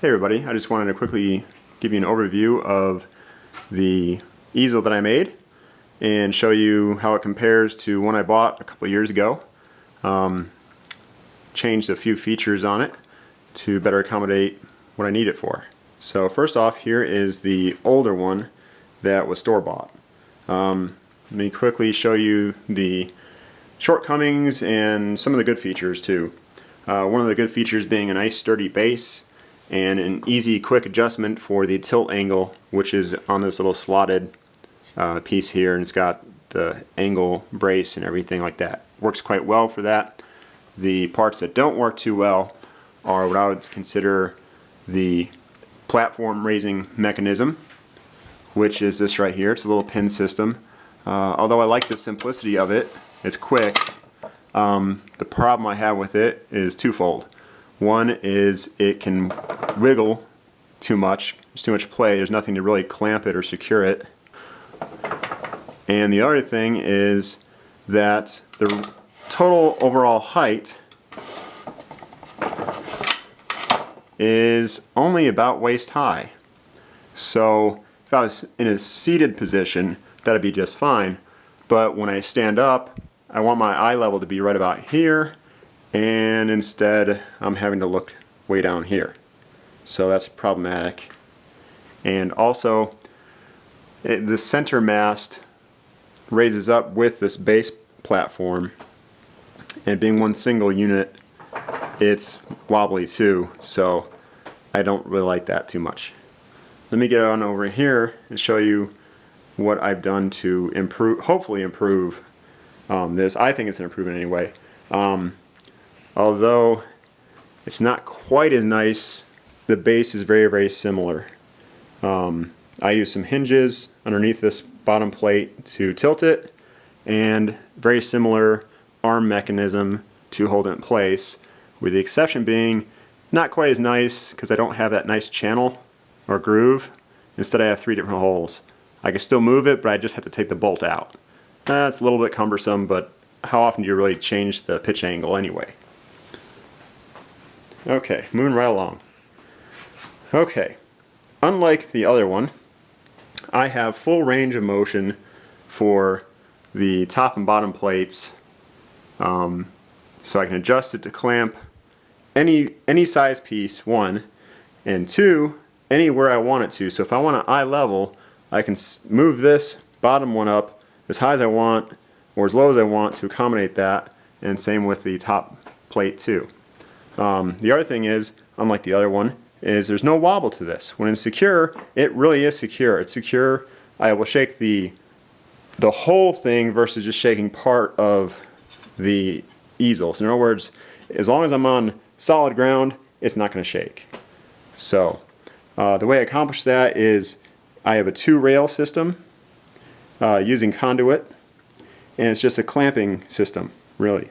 Hey everybody, I just wanted to quickly give you an overview of the easel that I made and show you how it compares to one I bought a couple years ago. Changed a few features on it to better accommodate what I need it for. So first off, here is the older one that was store-bought. Let me quickly show you the shortcomings and some of the good features too. One of the good features being a nice sturdy base and an easy quick adjustment for the tilt angle, which is on this little slotted piece here, and it's got the angle brace and everything like that. Works quite well for that. The parts that don't work too well are what I would consider the platform raising mechanism, which is this right here. It's a little pin system. Although I like the simplicity of it, it's quick. The problem I have with it is twofold. One is it can wiggle too much. There's too much play. There's nothing to really clamp it or secure it. And the other thing is that the total overall height is only about waist high. So if I was in a seated position, that'd be just fine. But when I stand up, I want my eye level to be right about here, and instead I'm having to look way down here. So that's problematic. And also the center mast raises up with this base platform, and being one single unit, it's wobbly too, so I don't really like that too much. Let me get on over here and show you what I've done to improve, hopefully improve this. I think it's an improvement anyway. Although it's not quite as nice, the base is very, very similar. I use some hinges underneath this bottom plate to tilt it, and very similar arm mechanism to hold it in place, with the exception being not quite as nice because I don't have that nice channel or groove. Instead I have 3 different holes. I can still move it, but I just have to take the bolt out. That's a little bit cumbersome, but how often do you really change the pitch angle anyway? Okay, moving right along. Okay, unlike the other one, I have full range of motion for the top and bottom plates, so I can adjust it to clamp any size piece, one, and two, anywhere I want it to. So if I want an eye level, I can move this bottom one up as high as I want or as low as I want to accommodate that, and same with the top plate too. The other thing is, unlike the other one, is there's no wobble to this. When it's secure, it really is secure. It's secure. I will shake the whole thing versus just shaking part of the easel. So in other words, as long as I'm on solid ground, it's not going to shake. So the way I accomplish that is I have a 2-rail system using conduit, and it's just a clamping system, really.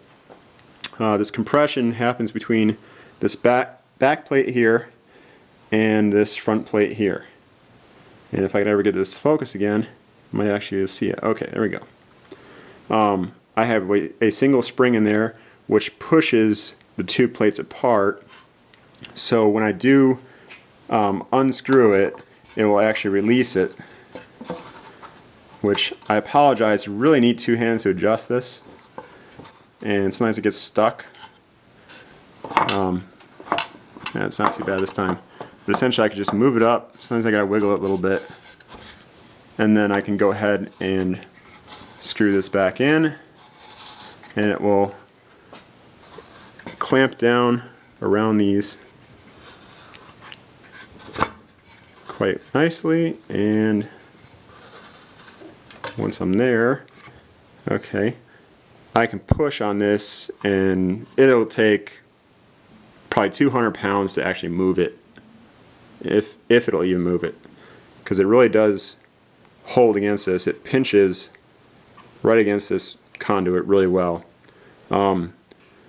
This compression happens between this back plate here and this front plate here. And if I could ever get this to focus again, I might actually see it. Okay, there we go. I have a single spring in there which pushes the 2 plates apart. So when I do unscrew it, it will actually release it, which I apologize, you really need 2 hands to adjust this, and sometimes it gets stuck. Yeah, it's not too bad this time, but essentially I can just move it up. Sometimes I gotta wiggle it a little bit, and then I can go ahead and screw this back in, and it will clamp down around these quite nicely. And once I'm there, okay, I can push on this and it'll take probably 200 pounds to actually move it, if it'll even move it, because it really does hold against this. It pinches right against this conduit really well.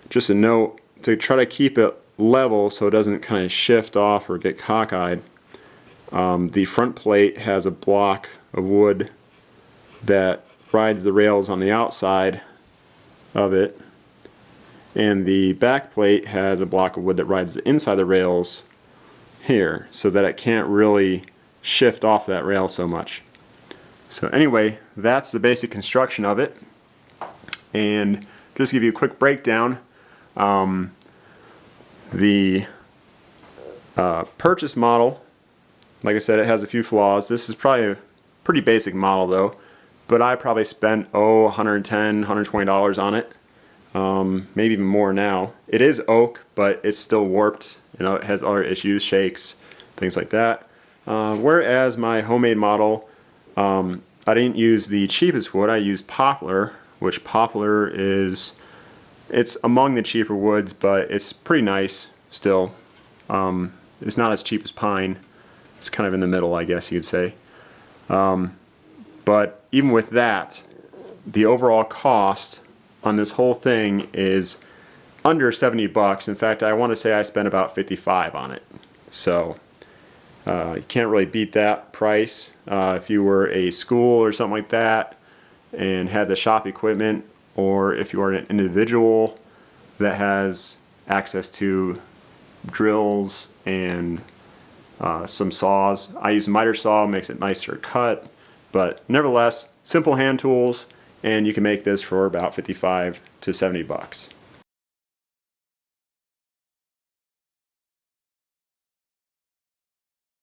Just a note, to try to keep it level so it doesn't kind of shift off or get cockeyed, the front plate has a block of wood that rides the rails on the outside of it, and the back plate has a block of wood that rides inside the rails here so that it can't really shift off that rail so much. So anyway, that's the basic construction of it, and just to give you a quick breakdown, the purchase model, like I said, it has a few flaws. This is probably a pretty basic model though, but I probably spent $110, $120 on it, maybe even more now. It is oak, but it's still warped. You know, it has other issues, shakes, things like that. Whereas my homemade model, I didn't use the cheapest wood. I used poplar, which poplar is, it's among the cheaper woods, but it's pretty nice still. It's not as cheap as pine. It's kind of in the middle, I guess you'd say. But even with that, the overall cost on this whole thing is under 70 bucks. In fact, I want to say I spent about 55 on it. So you can't really beat that price. If you were a school or something like that and had the shop equipment, or if you are an individual that has access to drills and some saws. I use a miter saw, makes it nicer cut, but nevertheless, simple hand tools, and you can make this for about 55 to 70 bucks.